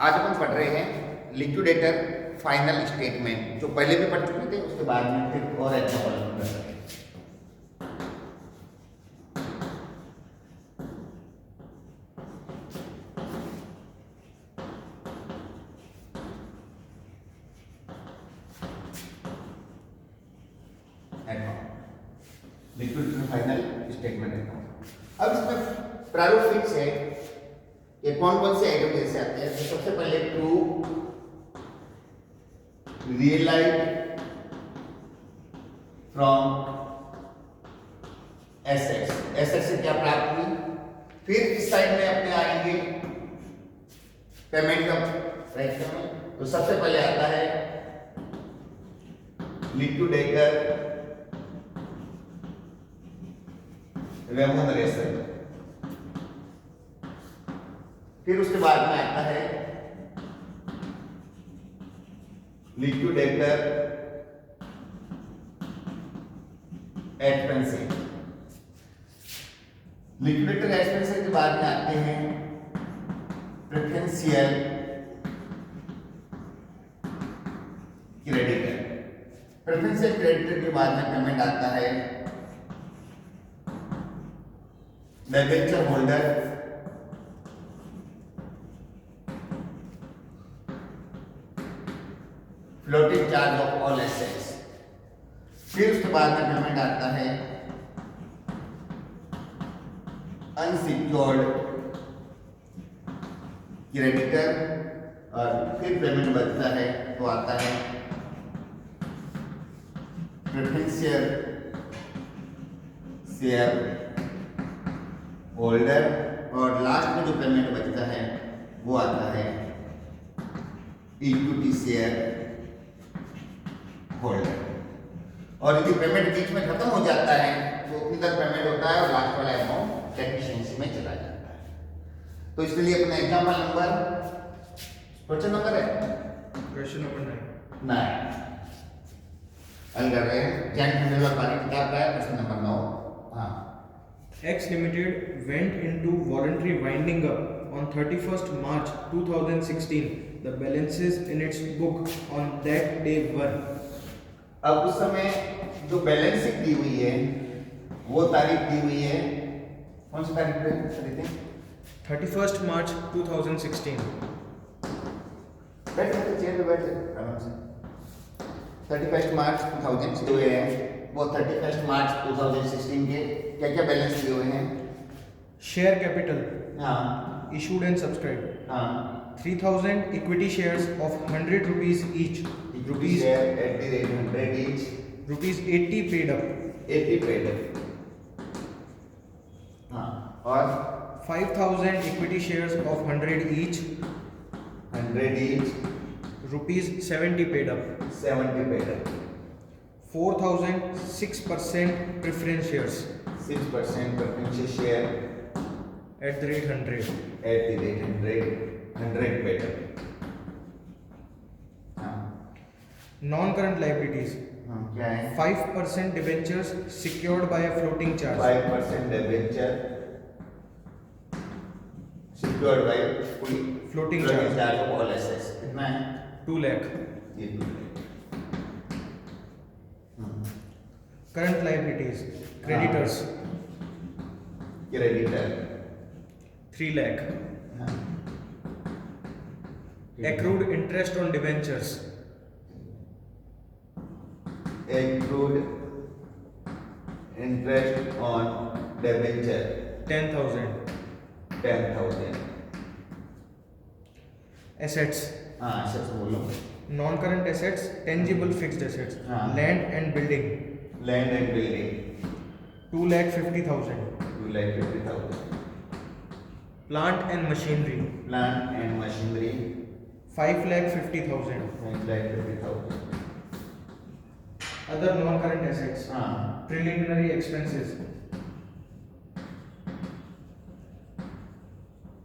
आज अपन पढ़ रहे हैं लिक्विडेटर फाइनल स्टेटमेंट, जो पहले भी पढ़ चुके थे। उसके बाद में फिर और एग्जाम्पल कर रहे हैं। Liquidator final statement account. अब इसमें प्रारूप फिक्स है। ये कौन कौन से आइटम जैसे आते हैं? तो सबसे पहले to realise from assets, assets से क्या प्राप्त हुई। फिर इस साइड में अपने आएंगे पेमेंट का राइट में। तो सबसे पहले आता है लिक्विडेटर रेम्यूनरेशन। फिर उसके बाद में आता है लिक्विडेटर एक्सपेंसेस। लिक्विडेटर एक्सपेंसेस के बाद में आते हैं प्रेफरेंशियल क्रेडिटर। प्रेफरेंशियल क्रेडिटर के बाद में पेमेंट आता है debenture holder floating charge of all assets. फिर उसके बाद में पेमेंट आता है अनसिक्योर्ड क्रेडिटर। और फिर पेमेंट बचता है तो आता है प्रेफरेंशियल शेयर होल्डर। और लास्ट में जो पेमेंट बचता है वो आता है इक्विटी शेयर होल्डर। और यदि पेमेंट बीच में खत्म हो जाता है तो इधर पेमेंट होता है और लास्ट वाला अमाउंट डेफिशिएंसी में चला जाता है। तो इसलिए अपना एग्जांपल नंबर, क्वेश्चन नंबर है क्वेश्चन नंबर 9 हल कर रहे हैं। जैन खंडेलवाल पारी किताब का है, प्रश्न नंबर 9। हाँ, X Limited went into voluntary winding up on 31st March 2016. The balances in its book on that day were. अब उस समय जो बैलेंस शीट दी हुई है वो तारीख दी हुई है, कौन सी तारीख पे? 31st March 2016. बैठ सकते, चेयर पे बैठ सकते आराम से। 31 मार्च 2000 हुए हैं वो। 31 मार्च 2016 के क्या क्या बैलेंस दिए हुए हैं? Share capital हाँ issued and subscribed. हाँ 3000 equity shares of 100 rupees each. Rupees at the rate 100 each. Rupees 80 paid up. 80 paid है। हाँ, और 5000 equity shares of 100 each. 100 each. Rupees 70 paid up. 70 paid है। 4000 6% preference shares 6% preferential share at the rate 100. at the rate 100 paid है। हाँ Non-current liabilities. हाँ, क्या है? 5% debentures secured by a floating charge. 5% debenture secured by Floating charge charge. of all assets। कितना है? 2 lakh. ये 2 lakh। Current liabilities. Creditors. Creditor 3 lakh. Accrued interest on debentures. accrued interest on debenture 10,000. 10,000। Assets. हाँ, assets बोलो। Non-current assets. Tangible fixed assets. हाँ. Land and building. land and building 2,50,000. 2,50,000। Plant and machinery. plant and machinery 5,50,000. 5,50,000। Other non-current assets. हाँ, Preliminary expenses.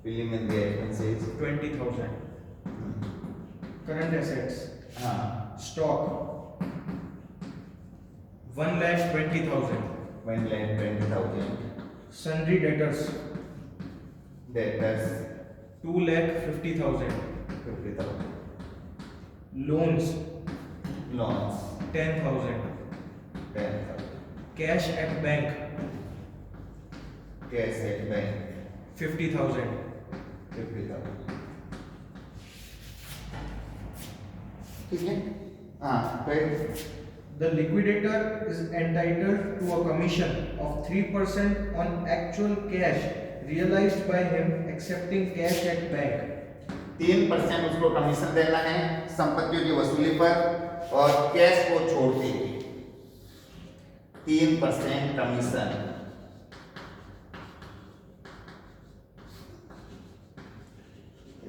preliminary expenses 20,000. Current assets. हाँ, Stock. 1,20,000. 1,20,000। Sundry debtors. debtors 2,50,000. Loans loans 10,000. 10,000, Cash at bank cash at bank 50,000. 50,000. ठीक है, हाँ फिर The liquidator is entitled to a commission of 3% on actual cash realized by him accepting cash at bank. 3% उसको commission देना है संपत्तियों की वसूली पर और कैश को छोड़ते हुए 3% commission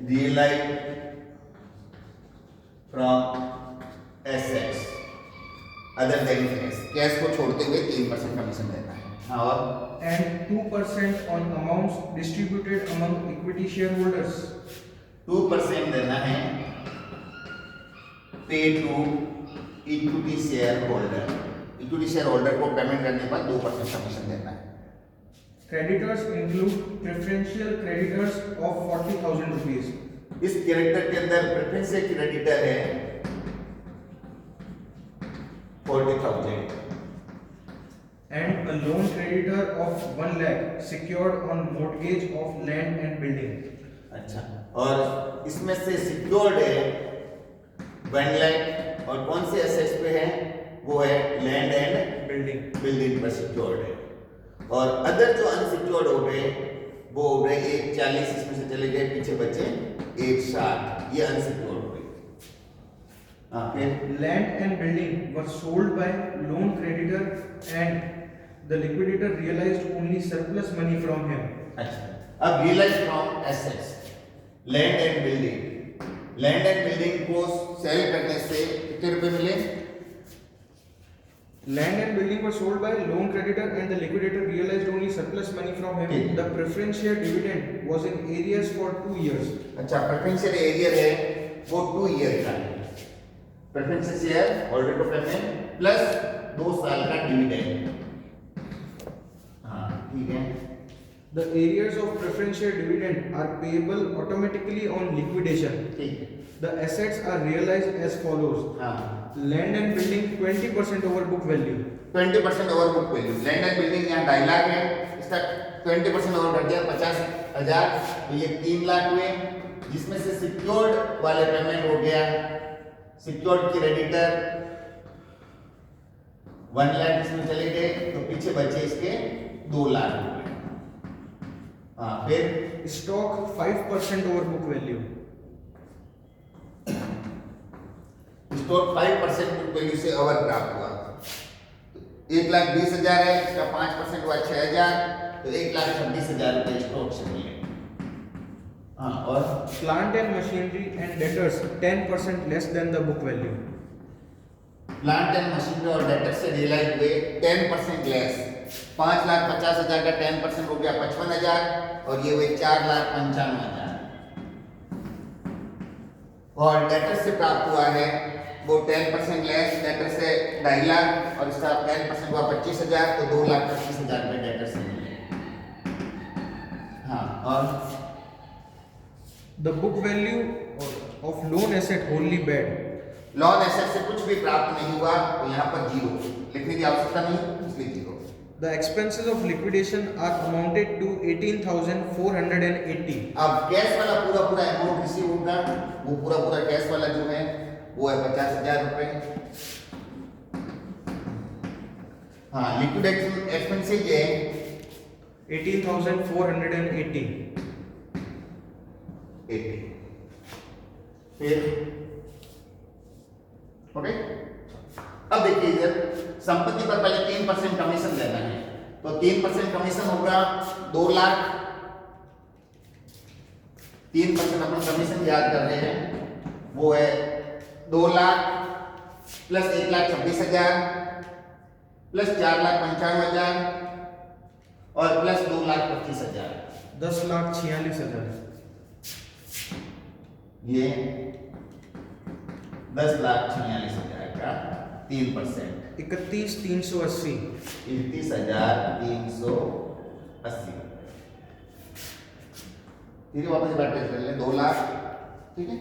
realized from assets other than cash, cash को छोड़ते हुए 3% कमीशन देना है। हाँ, और And 2% on amounts distributed among equity shareholders. 2% देना है pay to equity shareholder, equity shareholder को पेमेंट करने पर 2% कमीशन देना है। Creditors include preferential creditors of 40,000 rupees इस कैरेक्टर के अंदर प्रेफरेंशियल क्रेडिटर है 40,000 and a loan creditor of 1 lakh secured on mortgage of land and building. अच्छा, और इसमें से सिक्योर्ड है 1 लाख और कौन से एसेट्स पे है वो है लैंड एंड Building. बिल्डिंग पर सिक्योर्ड है और अदर जो अनसिक्योर्ड हो गए वो हो गए 140 इसमें से चले गए पीछे बचे 160 ये अनसिक्योर्ड हो गए। हाँ फिर Land and building were sold by loan creditor and the liquidator realized only surplus money from him. अच्छा, अब realise from assets land and building, land and building को सेल करने से कितने रुपए मिले? Land and building were sold by loan creditor and the liquidator realized only surplus money from him. ठीक। The preference share dividend was in arrears for 2 years. अच्छा, preferential arrear है वो 2 ईयर का है, प्रेफरेंशियल शेयर होल्डर को payment plus 2 साल का dividend. हाँ ठीक है, The arrears of preference share dividend are payable automatically on liquidation. ठीक है, The assets are realized as follows. हाँ Land and building 20% over book value. 20% over book value, land and building यहाँ 2.5 लाख है, इसका 20% ओवर कर दिया 50,000 तो ये 3 लाख हुए, जिसमें से सिक्योर्ड वाले पेमेंट हो गया, सिक्योर्ड क्रेडिटर 1 लाख इसमें चले गए तो पीछे बचे इसके 2 लाख हो गए। हाँ फिर Stock 5% over book value. Stock 5% book value से ओवर प्राप्त हुआ, 1,20,000 है, इसका 5% हुआ 6,000 तो 1,26,000 रुपए स्टॉक से मिले। हाँ और Plant and machinery and debtors 10% less than the book value. Plant and machinery और डेटर से रियलाइज हुए 10% लेस, 5,50,000 का 10% हो गया 55,000 और ये हुए 4,95,000 और डेटर से प्राप्त हुआ है वो 10% लेस, डेटर से 2.5 लाख और इसका 10% हुआ 25,000 तो 2,25,000 रुपए डेटर से मिले। हाँ और The book value of loan asset wholly bad. Lawn asset से कुछ भी प्राप्त नहीं हुआ तो यहाँ पर 0 लिखने की आवश्यकता नहीं, इसलिए 0। The expenses of liquidation are amounted to 18,480. अब कैश वाला पूरा अमाउंट रिसीव होगा, वो पूरा कैश वाला जो है वो है 50,000 रुपए। हाँ लिक्विडेशन एक्सपेंसेस है 18,480. 80 फिर ओके। अब देखिए इधर संपत्ति पर पहले 3% कमीशन देना है तो 3% कमीशन होगा 2 लाख, 3% अपन कमीशन याद कर रहे हैं वो है 2 लाख प्लस 1,26,000 प्लस 4,95,000 और प्लस 2,25,000 10,46,000. ये 10,46,000 का 3%, 31,380. 31,380। ठीक है, वापस बात कर ले 2 लाख ठीक है।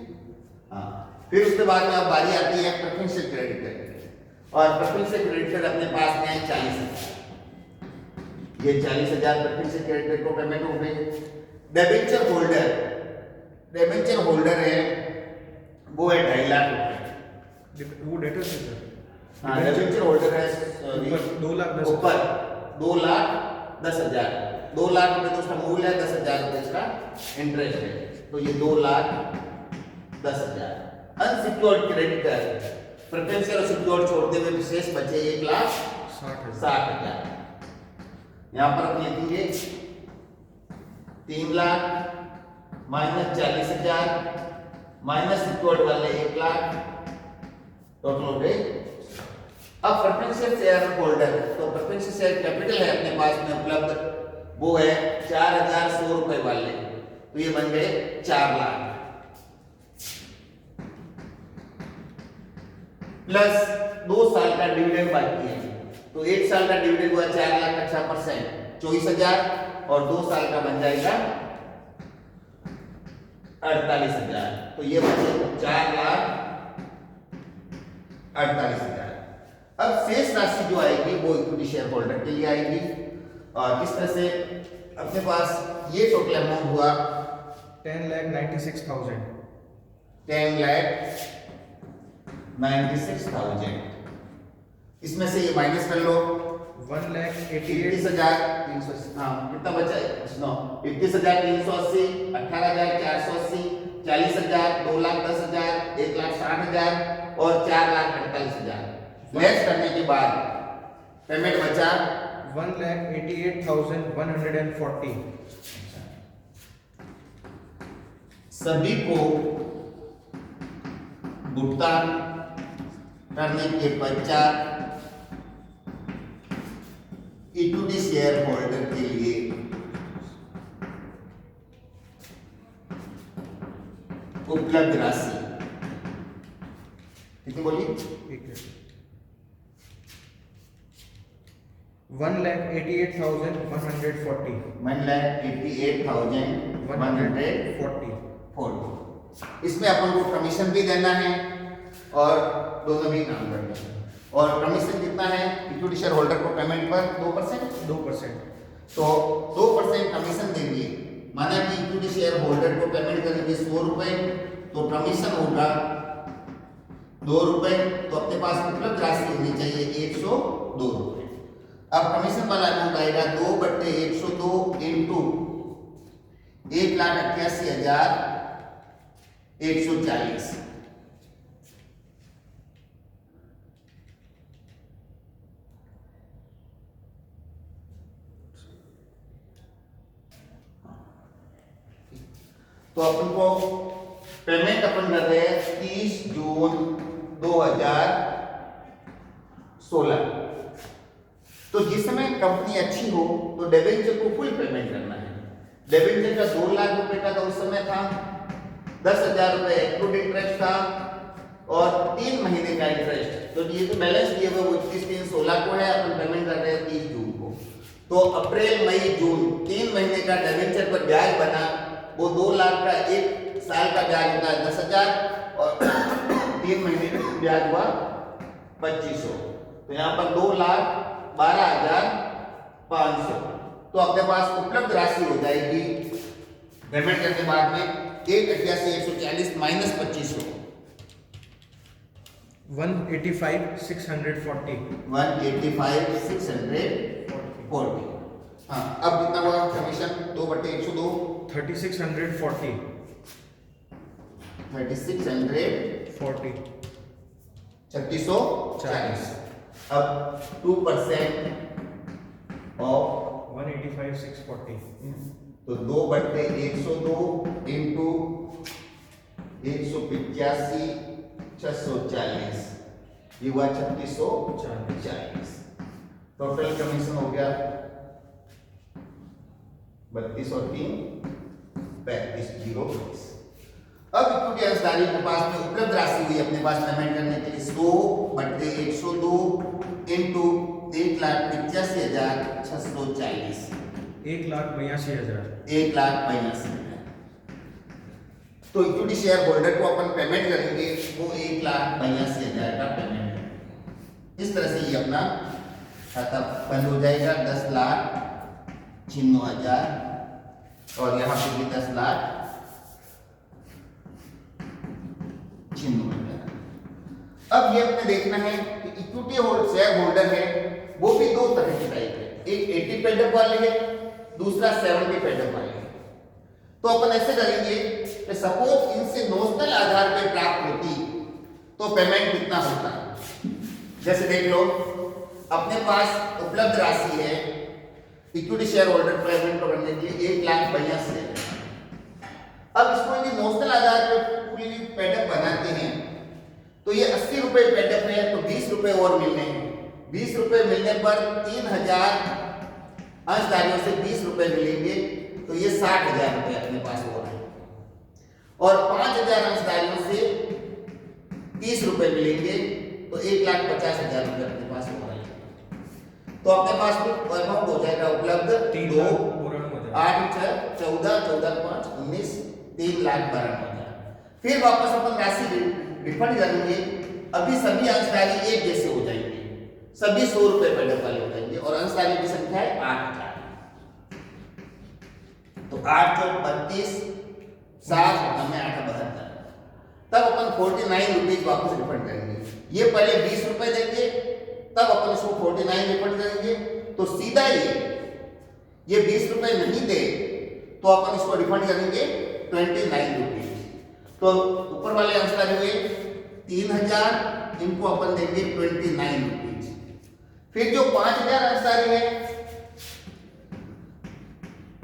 हाँ, फिर उसके बाद में अब बारी आती है प्रेफरेंशियल क्रेडिटर की, और प्रेफरेंशियल क्रेडिटर अपने पास में है 40,000। ये 40,000 प्रेफरेंशियल क्रेडिटर को पेमेंट हो गई। डिबेंचर होल्डर है, वो है 2.5 लाख रुपए। वो डेटर्स है सर। हाँ, डिबेंचर होल्डर है ऊपर 2,10,000 ऊपर 2,10,000 2 लाख रुपए तो उसका मूल्य है, 10,000 रुपए इसका इंटरेस्ट है, तो ये 2,10,000। अनसिक्योर्ड क्रेडिटर प्रेफरेंशियल और सिक्योर्ड छोड़ते हुए विशेष बचे 1,60,000। यहां पर अपने लिखेंगे 3 लाख माइनस 40,000 माइनस सिक्योर्ड वाले 1 लाख, टोटल हो गए। अब प्रेफरेंशियल शेयर होल्डर, तो प्रेफरेंशियल शेयर कैपिटल है अपने पास में उपलब्ध, वो है 4,100 रुपए वाले, तो ये बन गए 4 लाख प्लस 2 साल का डिविडेंड बाकी है, तो 1 साल का डिविडेंड हुआ 4 लाख का 6% 24,000 और 2 साल का बन जाएगा 48,000, तो ये बचे 4,48,000। अब शेष राशि जो आएगी वो इक्विटी शेयर होल्डर के लिए आएगी, और किस तरह से अपने पास ये टोटल अमाउंट हुआ 10,96,000। 10,96,000, इसमें से ये माइनस कर लो 1,88,000। हाँ, कितना बचा है? 21,380, 18,480, 40,000, 2,10,000, 1,60,000 और 4,48,000 लेस करने के बाद पेमेंट बचा 1,88,140। सभी को भुगतान करने के पश्चात इक्विटी शेयर होल्डर के लिए उपलब्ध राशि कितनी बोली? 1,88,140। 1,88,140। इसमें अपन को कमीशन भी देना है और दोनों भी काम करना है, और कमीशन कितना है इक्विटी शेयर होल्डर को पेमेंट पर? 2%। तो 2% कमीशन देंगे, माना कि इक्विटी शेयर होल्डर को पेमेंट करेंगे 100 रुपए, तो कमीशन होगा 2 रुपए, तो अपने पास उपलब्ध राशि होनी चाहिए 102 रुपए। अब कमीशन वाला अमाउंट आएगा 2/102 इंटू 1,88,140। तो अपन को पेमेंट अपन कर रहे हैं 30 जून 2016। तो जिस समय कंपनी अच्छी हो तो डिबेंचर को फुल पेमेंट करना है। डिबेंचर का 2 लाख रुपए का तो उस समय था, 10,000 रुपए एक्रूड इंटरेस्ट था और 3 महीने का इंटरेस्ट, तो ये जो बैलेंस दिए हुए वो 31/3/16 को है, अपन पेमेंट कर रहे हैं 30 जून को। तो अप्रैल मई जून 3 महीने का डिबेंचर पर ब्याज बना, वो 2 लाख का 1 साल का ब्याज होता है 10,000 और 3 महीने का ब्याज हुआ 2,500, तो यहाँ पर 2,12,500। तो अपने पास उपलब्ध राशि हो जाएगी पेमेंट करने के बाद में 1,88,140 माइनस 2,500 185,640। 185,640। हाँ, अब कितना हुआ कमीशन? 2/102 3,640। 3,640 3,640। अब 2% ऑफ 185,640। तो 2/102 इंटू 185,640, ये हुआ 3,640। टोटल कमीशन हो गया 32 और 3 35 0। अब इक्विटी अंशधारी के पास में उपलब्ध राशि हुई अपने पास पेमेंट करने के लिए 100/102 इंटू 1,85,640। 1,82,000। 1,82,000। तो इक्विटी शेयर होल्डर को अपन पेमेंट करेंगे वो 1,82,000 का पेमेंट है। इस तरह से ये अपना खाता बंद हो जाएगा 10,96,000 और यहाँ पे भी 10,96,000। अब ये अपने देखना है कि इक्विटी शेयर होल्डर है वो भी दो तरह के टाइप है, एक 80 पेडअप वाले है, दूसरा 70 पेडअप वाले है। तो अपन ऐसे करेंगे कि सपोज इनसे नॉमिनल आधार पे प्राप्त होती तो पेमेंट कितना होता। जैसे देख लो अपने पास उपलब्ध राशि है इक्विटी शेयर होल्डर पेमेंट करने के लिए 1,82,000। अब इसको यदि नॉमिनल आधार पे पूरी पेडअप बनाते हैं तो ये 80 रुपए पेडअप है तो 20 रुपए और मिलने हैं। 20 रुपए मिलने पर 3,000 अंशधारियों से 20 रुपए मिलेंगे तो ये 60,000 रुपए अपने पास हो रहे हैं और 5,000 अंशधारियों से 30 रुपए मिलेंगे तो 1,50,000 रुपए अपने पास हो रहे हैं। तो अपने पास कुल अमाउंट हो जाएगा उपलब्ध 2 8 6 14 14 5 19 3,12,000। फिर वापस अपन राशि रिफंड करेंगे। अभी सभी अंशधारी एक जैसे हो जाएंगे, सभी 100 रुपए पेडअप वाले हो जाएंगे और अंशधारी की संख्या है 8,000। तो 8 चौक 32 7 हमें 8 72। तब अपन 49 रुपीज वापस रिफंड करेंगे। ये पहले 20 रुपए देंगे तब अपन इसको 49 रिफंड करेंगे। तो सीधा ये 20 रुपए नहीं दे तो अपन इसको रिफंड करेंगे 29 रुपीज। तो ऊपर वाले आंसर हुए 3,000, इनको अपन देंगे 29 रुपीज। फिर जो 5,000 आंसर है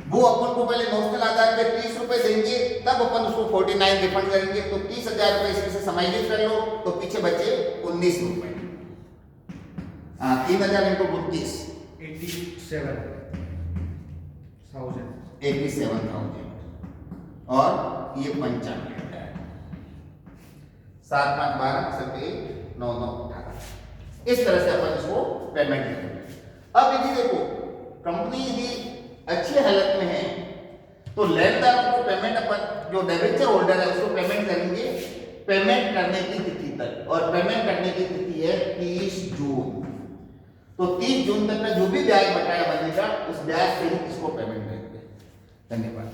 वो अपन को पहले नॉमिनल आधार पे 30 रुपए देंगे तब अपन उसको 49 रिफंड करेंगे। तो 30,000 रुपए इसमें से समायोजित कर लो तो पीछे बचे 19 रुपए। 3,000 इंटू 32 87,000 और ये 95 7 5 12 7 9 9 18। इस तरह से अपन इसको पेमेंट करेंगे। अब यदि देखो कंपनी यदि अच्छी हालत में है तो लेनदारों को पेमेंट अपन जो डिबेंचर होल्डर है उसको पेमेंट करेंगे पेमेंट करने की तिथि तक, और पेमेंट करने की तिथि है 30 जून। तो 30 जून तक का जो भी ब्याज बकाया बनेगा उस ब्याज से ही इसको पेमेंट करेंगे। धन्यवाद।